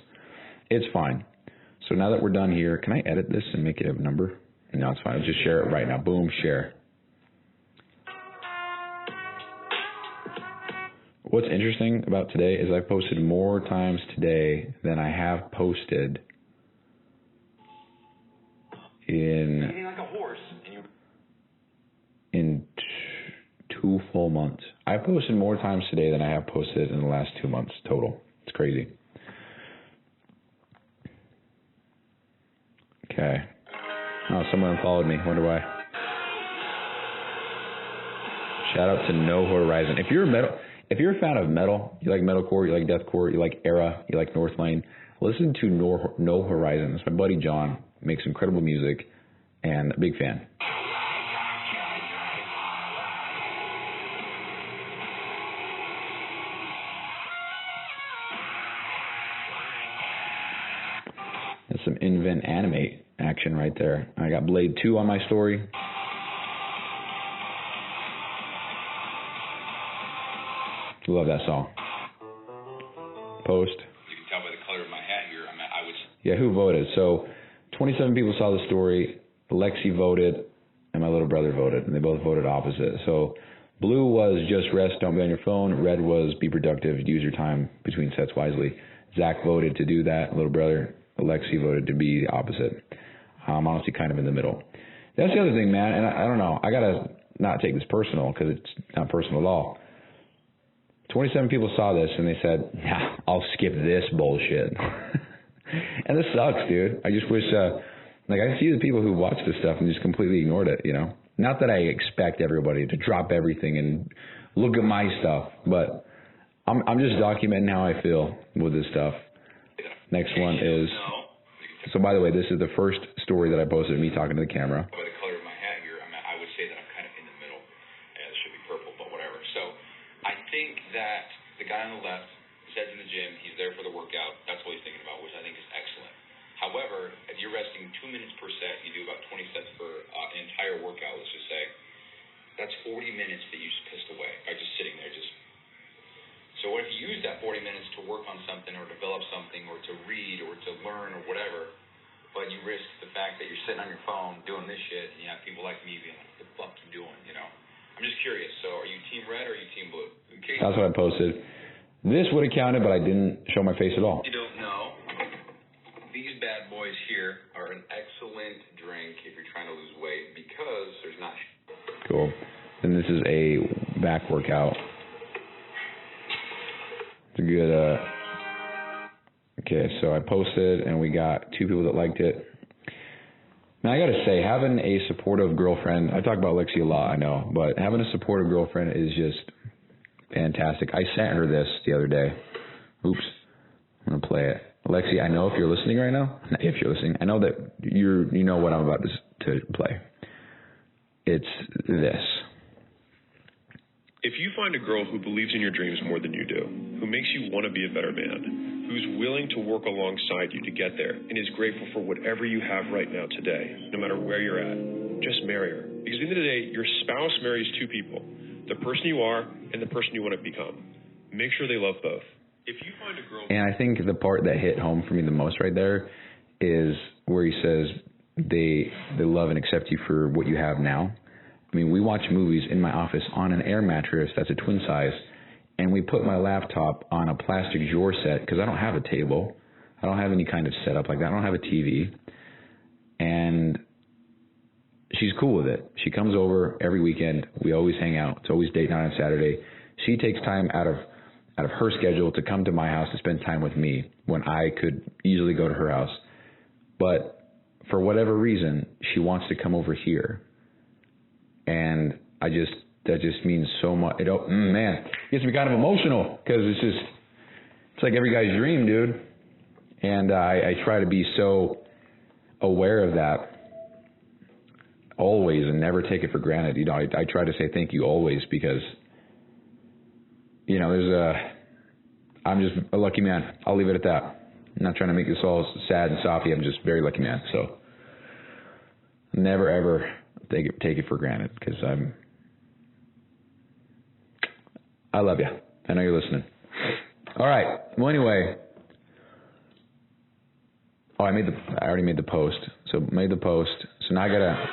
It's fine. So now that we're done here, can I edit this and make it a number? No, it's fine. I'll just share it right now. Boom, share. What's interesting about today is I posted more times today than I have posted in two full months. I posted more times today than I have posted in the last 2 months total. It's crazy. Okay. Oh, someone unfollowed me. Wonder why. Shout out to No Horizon. If you're a fan of metal, you like metalcore, you like deathcore, you like era, you like North Lane, listen to No Horizon. It's my buddy John. Makes incredible music, and a big fan. There's some reinvent animate action right there. I got Blade-2 on my story. Love that song. Post. You can tell by the color of my hat here. I was. Yeah, who voted? So 27 people saw the story. Lexi voted, and my little brother voted, and they both voted opposite. So blue was just rest, don't be on your phone. Red was be productive, use your time between sets wisely. Zach voted to do that. Little brother Lexi voted to be the opposite. I'm honestly kind of in the middle. That's the other thing, man, and I don't know. I got to not take this personal because it's not personal at all. 27 people saw this, and they said, nah, I'll skip this bullshit. And this sucks, dude. I just wish, I see the people who watch this stuff and just completely ignored it, you know. Not that I expect everybody to drop everything and look at my stuff, but I'm just documenting how I feel with this stuff. Next one is, so by the way, this is the first story that I posted of me talking to the camera. By the color of my hat here, I would say that I'm kind of in the middle. Yeah, this should be purple, but whatever. So I think that the guy on the left says in the gym, he's there for the workout. That's what he's thinking about, which I think is excellent. However, if you're resting 2 minutes per set, you do about 20 sets for an entire workout, let's just say. That's 40 minutes that you just pissed away by just sitting there. So what if you use that 40 minutes to work on something or develop something or to read or to learn or whatever, but you risk the fact that you're sitting on your phone doing this shit and you have people like me being like, what the fuck you doing, you know? I'm just curious. So are you team red or are you team blue? That's what I posted. This would have counted, but I didn't show my face at all. You don't know. These bad boys here are an excellent drink if you're trying to lose weight because there's not. Cool. And this is a back workout. It's a good, okay, so I posted and we got 2 people that liked it. Now I gotta say, having a supportive girlfriend, I talk about Lexi a lot, I know, but having a supportive girlfriend is just fantastic. I sent her this the other day. Oops. I'm gonna play it. Lexi, I know if you're listening right now, if you're listening, I know that you know what I'm about to play. It's this. If you find a girl who believes in your dreams more than you do, who makes you want to be a better man, who's willing to work alongside you to get there, and is grateful for whatever you have right now today, no matter where you're at, just marry her. Because at the end of the day, your spouse marries 2 people, the person you are and the person you want to become. Make sure they love both. If you find a girl... And I think the part that hit home for me the most right there is where he says they love and accept you for what you have now. I mean, we watch movies in my office on an air mattress that's a twin size, and we put my laptop on a plastic drawer set because I don't have a table. I don't have any kind of setup like that. I don't have a TV. And she's cool with it. She comes over every weekend. We always hang out. It's always date night on Saturday. She takes time out of her schedule to come to my house to spend time with me when I could easily go to her house. But for whatever reason, she wants to come over here. And that just means so much. Man, it gets me kind of emotional because it's like every guy's dream, dude. And I try to be so aware of that always and never take it for granted. You know, I try to say thank you always because, you know, I'm just a lucky man. I'll leave it at that. I'm not trying to make this all sad and soppy. I'm just a very lucky man. So never ever take it for granted because I love you. I know you're listening. All right. Well, anyway. Oh, I already made the post. So made the post. So now I gotta.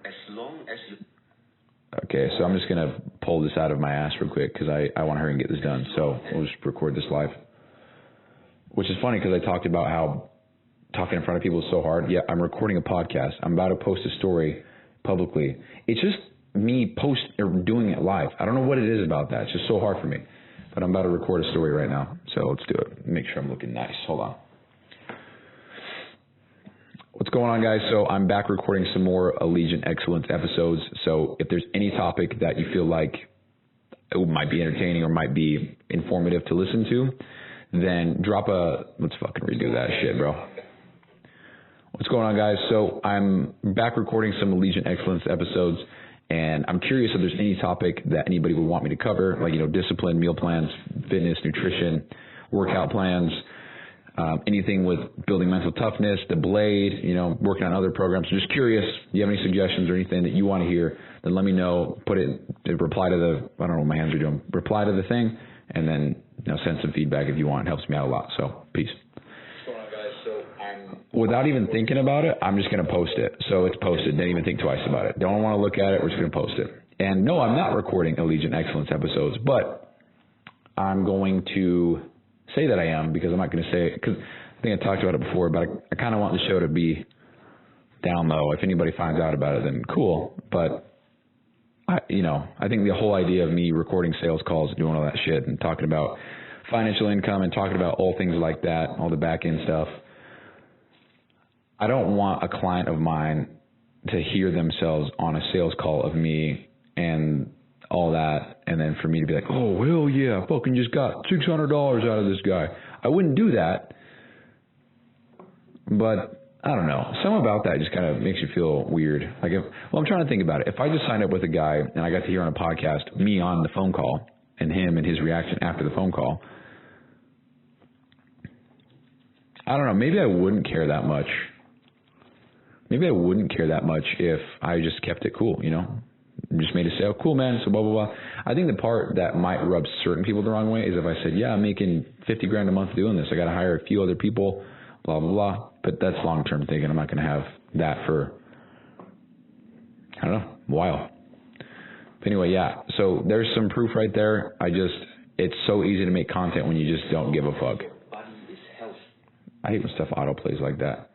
As long as you. Okay, so I'm just gonna pull this out of my ass real quick because I want to hurry and get this done. So we'll just record this live. Which is funny because I talked about how talking in front of people is so hard. Yeah, I'm recording a podcast. I'm about to post a story publicly. It's just me doing it live. I don't know what it is about that. It's just so hard for me. But I'm about to record a story right now. So let's do it. Make sure I'm looking nice. Hold on. What's going on, guys? So I'm back recording some more Allegiant Excellence episodes. So if there's any topic that you feel like it might be entertaining or might be informative to listen to, then let's fucking redo that shit, bro. What's going on, guys? So I'm back recording some Allegiant Excellence episodes, and I'm curious if there's any topic that anybody would want me to cover, like, you know, discipline, meal plans, fitness, nutrition, workout plans, anything with building mental toughness, the Blade, working on other programs. So just curious, do you have any suggestions or anything that you want to hear, then let me know. Put it, reply to the, I don't know what my hands are doing, reply to the thing, and then send some feedback if you want. It helps me out a lot. So peace. Without even thinking about it, I'm just going to post it. So it's posted. Didn't even think twice about it. Don't want to look at it. We're just going to post it. And no, I'm not recording Allegiant Excellence episodes, but I'm going to say that I am, because I'm not going to say it, because I think I talked about it before, but I kind of want the show to be down low. If anybody finds out about it, then cool. But I think the whole idea of me recording sales calls, doing all that shit, and talking about financial income and talking about all things like that, all the back end stuff, I don't want a client of mine to hear themselves on a sales call of me and all that, and then for me to be like, oh, hell yeah, fucking just got $600 out of this guy. I wouldn't do that, but I don't know. Something about that just kind of makes you feel weird. Like, I'm trying to think about it. If I just signed up with a guy and I got to hear on a podcast me on the phone call and him and his reaction after the phone call, I don't know. Maybe I wouldn't care that much. Maybe I wouldn't care that much if I just kept it cool, just made a sale. Cool, man. So blah, blah, blah. I think the part that might rub certain people the wrong way is if I said, yeah, I'm making $50,000 a month doing this. I got to hire a few other people, blah, blah, blah. But that's long-term thinking. I'm not going to have that for, I don't know, a while. But anyway, yeah. So there's some proof right there. It's so easy to make content when you just don't give a fuck. I hate when stuff autoplays like that.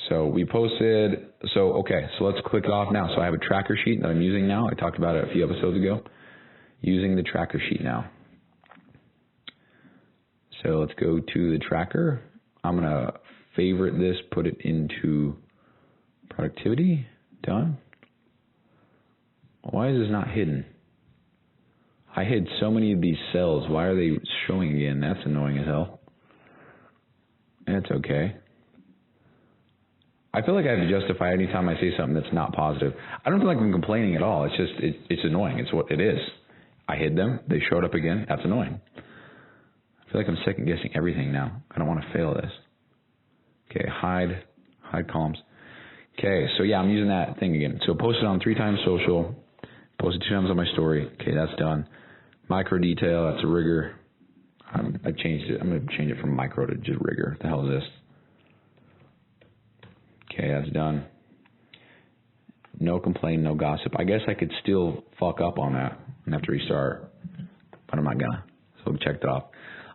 So we posted, so let's click it off now. So I have a tracker sheet that I'm using now. I talked about it a few episodes ago. Using the tracker sheet now. So let's go to the tracker. I'm going to favorite this, put it into productivity. Done. Why is this not hidden? I hid so many of these cells. Why are they showing again? That's annoying as hell. It's okay. I feel like I have to justify any time I say something that's not positive. I don't feel like I'm complaining at all. It's just, it's annoying. It's what it is. I hid them. They showed up again. That's annoying. I feel like I'm second guessing everything now. I don't want to fail this. Okay, hide columns. Okay, so yeah, I'm using that thing again. So posted on 3 times social, posted 2 times on my story. Okay, that's done. Micro detail, that's a rigor. I changed it. I'm going to change it from micro to just rigor. What the hell is this? Okay, that's done. No complain, no gossip. I guess I could still fuck up on that and have to restart, but I'm not gonna. So we checked it off.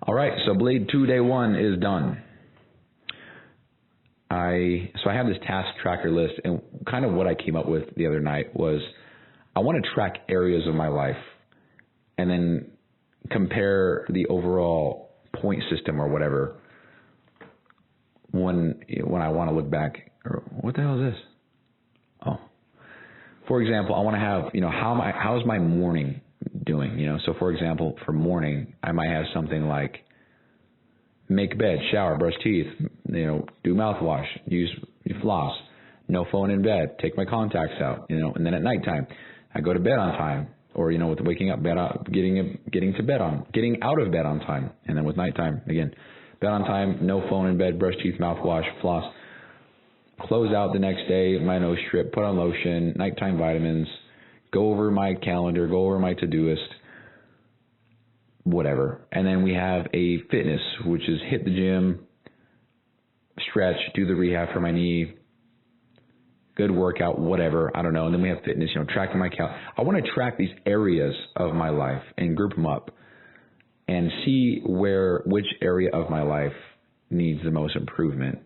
All right, so Blade-2 day 1 is done. So I have this task tracker list, and kind of what I came up with the other night was I want to track areas of my life and then compare the overall point system or whatever when I want to look back. Or what the hell is this? Oh, for example, I want to have, how's my morning doing? So for example, for morning, I might have something like make bed, shower, brush teeth, do mouthwash, use floss, no phone in bed, take my contacts out, and then at nighttime, I go to bed on time, or with waking up, getting out of bed on time, and then with nighttime again, bed on time, no phone in bed, brush teeth, mouthwash, floss. Close out the next day, my nose strip, put on lotion, nighttime vitamins, go over my calendar, go over my to-do-ist, whatever. And then we have a fitness, which is hit the gym, stretch, do the rehab for my knee, good workout, whatever, I don't know. And then we have fitness, tracking my calendar. I want to track these areas of my life and group them up and see which area of my life needs the most improvement.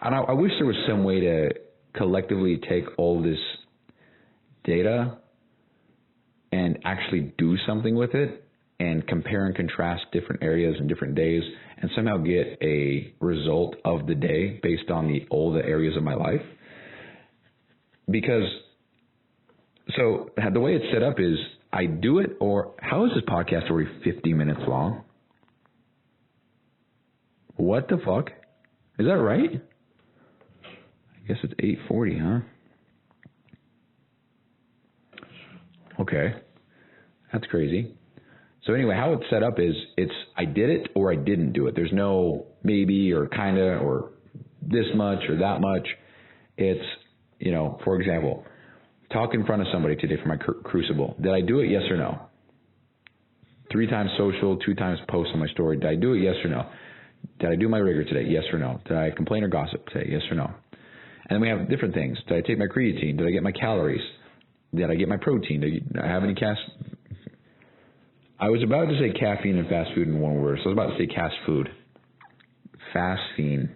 And I wish there was some way to collectively take all this data and actually do something with it and compare and contrast different areas and different days and somehow get a result of the day based on all the areas of my life. Because, so the way it's set up is I do it, or how is this podcast already 50 minutes long? What the fuck? Is that right? I guess it's 8:40, huh? Okay. That's crazy. So anyway, how it's set up is I did it or I didn't do it. There's no maybe or kind of or this much or that much. It's, for example, talk in front of somebody today for my crucible. Did I do it? Yes or no? 3 times social, 2 times post on my story. Did I do it? Yes or no? Did I do my rigor today? Yes or no? Did I complain or gossip today? Yes or no? And then we have different things. Did I take my creatine? Did I get my calories? Did I get my protein? Did I have any I was about to say caffeine and fast food in one word. So I was about to say fasting.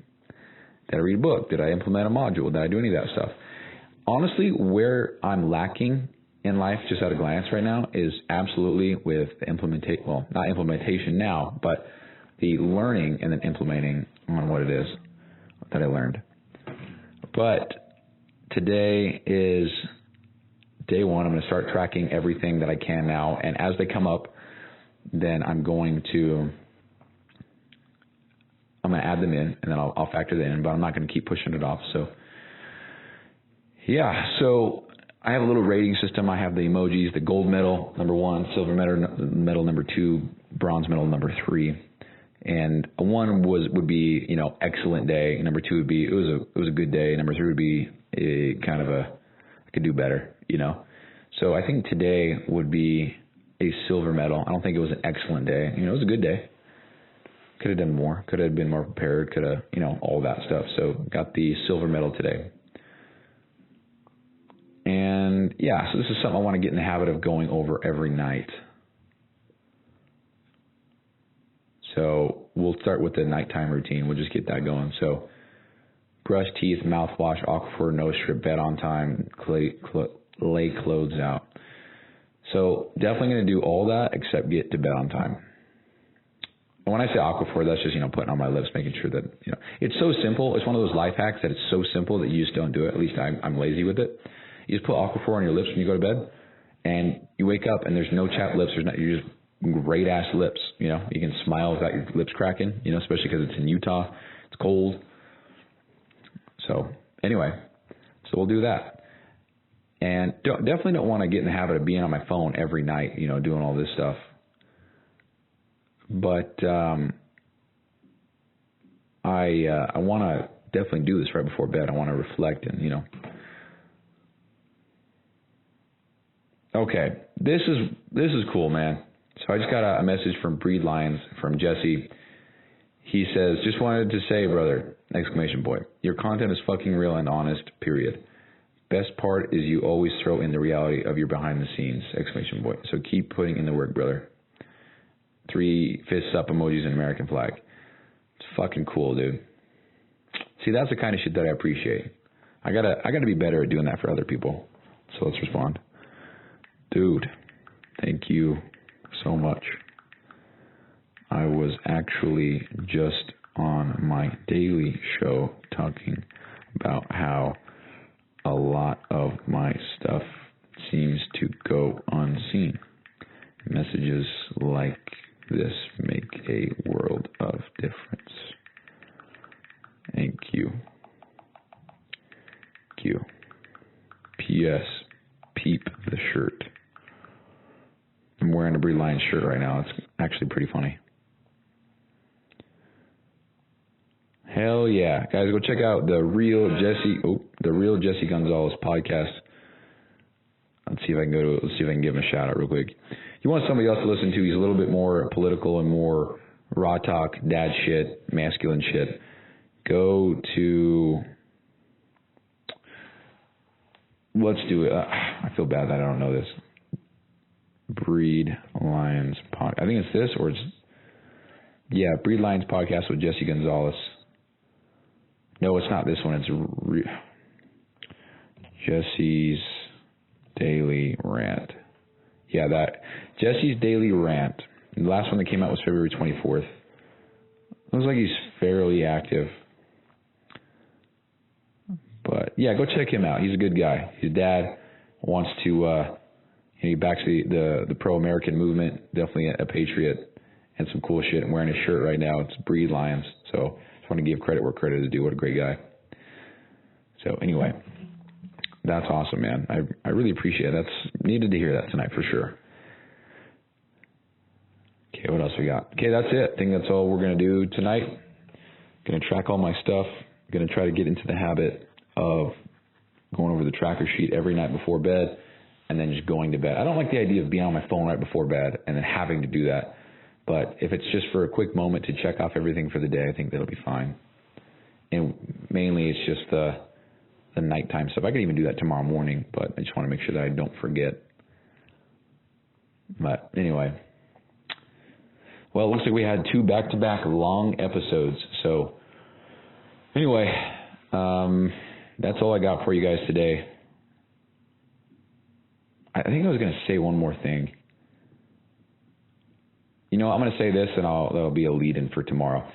Did I read a book? Did I implement a module? Did I do any of that stuff? Honestly, where I'm lacking in life, just at a glance right now, is absolutely with the not implementation now, but the learning and then implementing on what it is that I learned. But today is day 1. I'm going to start tracking everything that I can now, and as they come up, then I'm going to add them in, and then I'll factor them in, but I'm not going to keep pushing it off. So, yeah, so I have a little rating system. I have the emojis, the gold medal, number 1, silver medal number 2, bronze medal number 3. And 1 would be, excellent day. Number 2 would be, it was a good day. Number 3 would be I could do better, So I think today would be a silver medal. I don't think it was an excellent day. It was a good day. Could have done more. Could have been more prepared. Could have, all that stuff. So got the silver medal today. And yeah, so this is something I want to get in the habit of going over every night. So we'll start with the nighttime routine. We'll just get that going. So brush teeth, mouthwash, aquifer, nose strip, bed on time, lay clothes out. So definitely going to do all that except get to bed on time. And when I say aquifer, that's just, putting on my lips, making sure that, it's so simple. It's one of those life hacks that it's so simple that you just don't do it. At least I'm lazy with it. You just put aquifer on your lips when you go to bed, and you wake up and there's no chapped lips. You're just great ass lips. You can smile without your lips cracking, especially because it's in Utah. It's cold. So anyway, so we'll do that. And definitely don't want to get in the habit of being on my phone every night, doing all this stuff. But I want to definitely do this right before bed. I want to reflect and, Okay, this is cool, man. So I just got a message from Breed Lions from Jesse. He says, just wanted to say, brother, ! Your content is fucking real and honest, period. Best part is you always throw in the reality of your behind the scenes, ! So keep putting in the work, brother. 3 fists up emojis and American flag. It's fucking cool, dude. See, that's the kind of shit that I appreciate. I gotta be better at doing that for other people. So let's respond. Dude, thank you so much. I was actually just on my daily show talking about how a lot of my stuff seems to go unseen. Messages like this make a world of difference. Thank you. Q. P.S. Peep the shirt. I'm wearing a Breed Lions shirt right now. It's actually pretty funny. Hell yeah. Guys, go check out the Real Jesse Gonzalez podcast. Let's see if I can give him a shout out real quick. You want somebody else to listen to, he's a little bit more political and more raw talk, dad shit, masculine shit. Go to, let's do it. I feel bad that I don't know this. Breed Lions podcast. I think it's this, or it's, yeah, Breed Lions podcast with Jesse Gonzalez. No, it's not this one. It's Jesse's Daily Rant. Yeah, that Jesse's Daily Rant. The last one that came out was February 24th. Looks like he's fairly active. But yeah, go check him out. He's a good guy. His dad wants to he backs the pro-American movement, definitely a patriot, and some cool shit. I'm wearing his shirt right now. It's Breed Lions. So just want to give credit where credit is due. What a great guy. So anyway, that's awesome, man. I really appreciate it. That's needed to hear that tonight for sure. Okay, what else we got? Okay, that's it. I think that's all we're going to do tonight. Going to track all my stuff. Going to try to get into the habit of going over the tracker sheet every night before bed and then just going to bed. I don't like the idea of being on my phone right before bed and then having to do that. But if it's just for a quick moment to check off everything for the day, I think that'll be fine. And mainly it's just the nighttime stuff. I could even do that tomorrow morning, but I just want to make sure that I don't forget. But anyway. Well, it looks like we had 2 back-to-back long episodes. So anyway, that's all I got for you guys today. I think I was going to say one more thing. I'm going to say this, and that'll be a lead-in for tomorrow.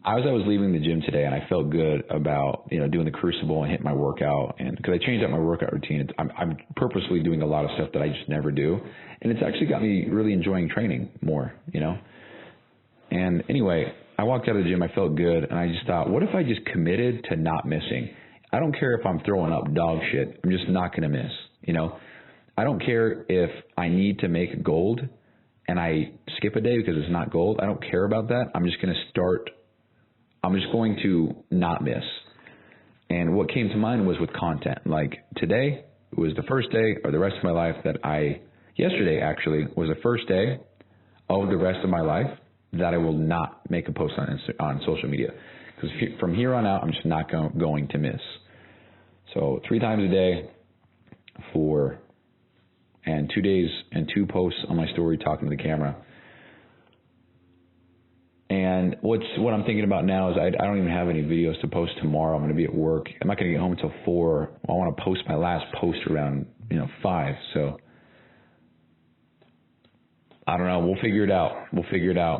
As I was leaving the gym today, and I felt good about doing the crucible and hitting my workout, and because I changed up my workout routine, I'm purposely doing a lot of stuff that I just never do, and it's actually got me really enjoying training more. And anyway, I walked out of the gym, I felt good, and I just thought, what if I just committed to not missing? I don't care if I'm throwing up dog shit. I'm just not going to miss. I don't care if I need to make gold and I skip a day because it's not gold. I don't care about that. I'm just going to not miss. And what came to mind was with content. Like today was the first day of the rest of my life yesterday actually was the first day of the rest of my life that I will not make a post on social media. Because from here on out, I'm just not going to miss. So 3 times a day and 2 days and 2 posts on my story talking to the camera. And what I'm thinking about now is I don't even have any videos to post tomorrow. I'm going to be at work. I'm not going to get home until 4. I want to post my last post around 5. So I don't know. We'll figure it out.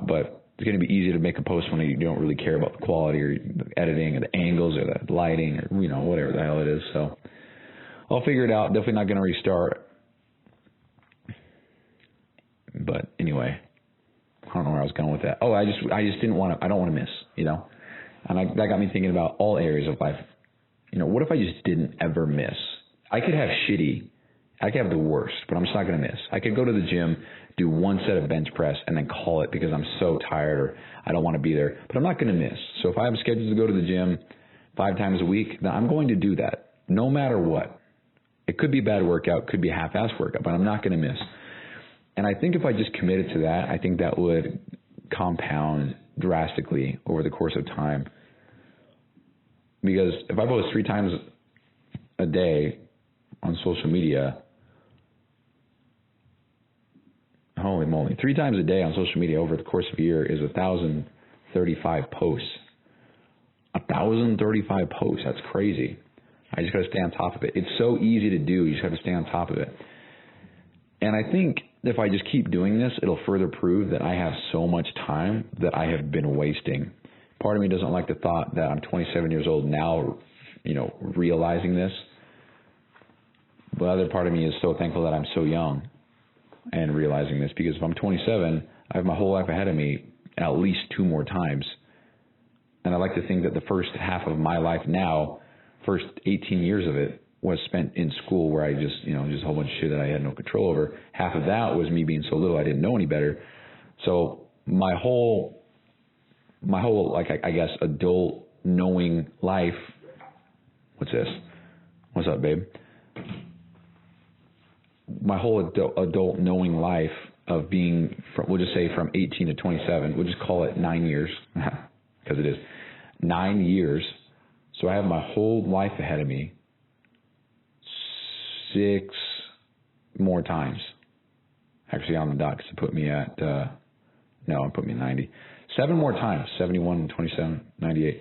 But it's going to be easy to make a post when you don't really care about the quality or the editing or the angles or the lighting or whatever the hell it is. So I'll figure it out. Definitely not going to restart. But anyway, I don't know where I was going with that. Oh, I just didn't want to. I don't want to miss. And that got me thinking about all areas of life. What if I just didn't ever miss? I could have the worst, but I'm just not going to miss. I could go to the gym, do 1 set of bench press, and then call it because I'm so tired or I don't want to be there. But I'm not going to miss. So if I have a schedule to go to the gym 5 times a week, then I'm going to do that no matter what. It could be a bad workout, could be a half-assed workout, but I'm not going to miss. And I think if I just committed to that, I think that would compound drastically over the course of time. Because if I post 3 times a day on social media, holy moly, 3 times a day on social media over the course of a year is 1,035 posts. 1,035 posts, that's crazy. I just got to stay on top of it. It's so easy to do, you just have to stay on top of it. And I think if I just keep doing this, it'll further prove that I have so much time that I have been wasting. Part of me doesn't like the thought that I'm 27 years old now, realizing this. But the other part of me is so thankful that I'm so young and realizing this, because if I'm 27, I have my whole life ahead of me at least 2 more times. And I like to think that the first half of my life now, first 18 years of it, was spent in school where I just a whole bunch of shit that I had no control over. Half of that was me being so little I didn't know any better. So my whole I guess adult knowing life. What's this? What's up, babe? My whole adult knowing life of being, we'll just say from 18 to 27, we'll just call it 9 years, because it is 9 years. So I have my whole life ahead of me. 6 more times. Actually, on the dot, to put me at, put me at 90. 7 more times, 71, 27, 98.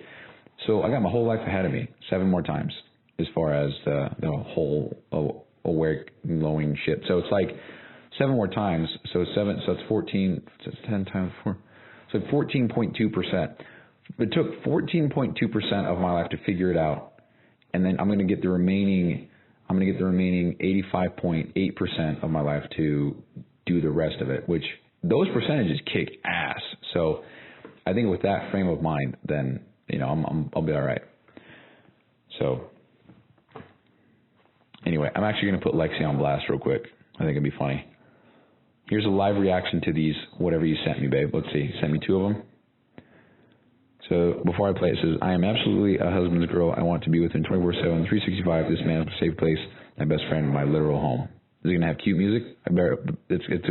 So I got my whole life ahead of me, 7 more times, as far as the whole aware knowing shit. So it's like 7 more times. So it's 14. So it's 10 times 4. So 14.2%. It took 14.2% of my life to figure it out, and then I'm going to get the remaining 85.8% of my life to do the rest of it, which those percentages kick ass. So I think with that frame of mind, then I'll be all right. So anyway, I'm actually going to put Lexi on blast real quick. I think it'd be funny. Here's a live reaction to these, whatever you sent me, babe. Let's see. Sent me 2 of them. So before I play, it says, I am absolutely a husband's girl. I want to be with him 24/7, 365. This man is a safe place, my best friend, my literal home. Is he gonna have cute music? I bet it's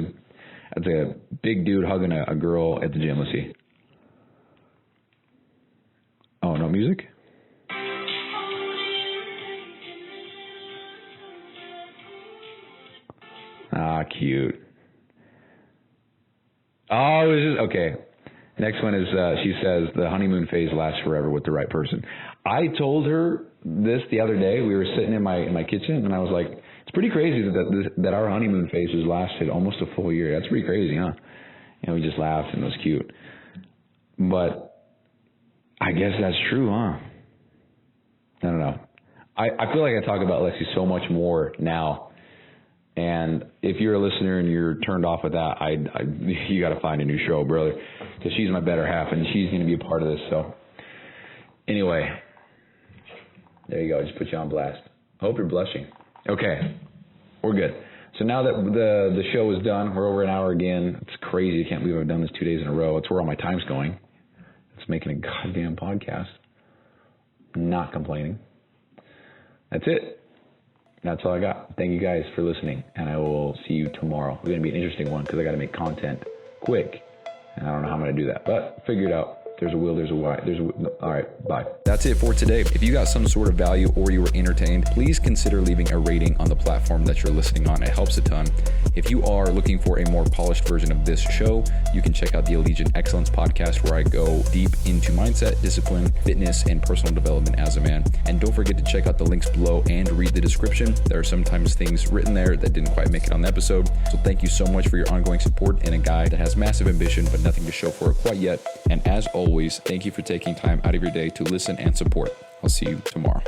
a big dude hugging a girl at the gym. Let's see. Oh, no music? Ah, cute. Oh, is it? Okay. Next one is, she says, the honeymoon phase lasts forever with the right person. I told her this the other day. We were sitting in my kitchen, and I was like, it's pretty crazy that our honeymoon phase has lasted almost a full year. That's pretty crazy, huh? And we just laughed, and it was cute. But I guess that's true, huh? I don't know. I feel like I talk about Lexi so much more now. And if you're a listener and you're turned off with that, you got to find a new show, brother, because she's my better half, and she's going to be a part of this. So anyway, there you go. Just put you on blast. I hope you're blushing. Okay, we're good. So now that the show is done, we're over an hour again. It's crazy. I can't believe I've done this 2 days in a row. It's where all my time's going. It's making a goddamn podcast. Not complaining. That's it. That's all I got. Thank you guys for listening, and I will see you tomorrow. It's going to be an interesting one because I got to make content quick, and I don't know how I'm going to do that, but figure it out. There's a will, there's a why. All right, bye. That's it for today. If you got some sort of value or you were entertained, please consider leaving a rating on the platform that you're listening on. It helps a ton. If you are looking for a more polished version of this show, you can check out the Allegiant Excellence podcast, where I go deep into mindset, discipline, fitness, and personal development as a man. And don't forget to check out the links below and read the description. There are sometimes things written there that didn't quite make it on the episode. So thank you so much for your ongoing support in a guy that has massive ambition but nothing to show for it quite yet. And as always, thank you for taking time out of your day to listen and support. I'll see you tomorrow.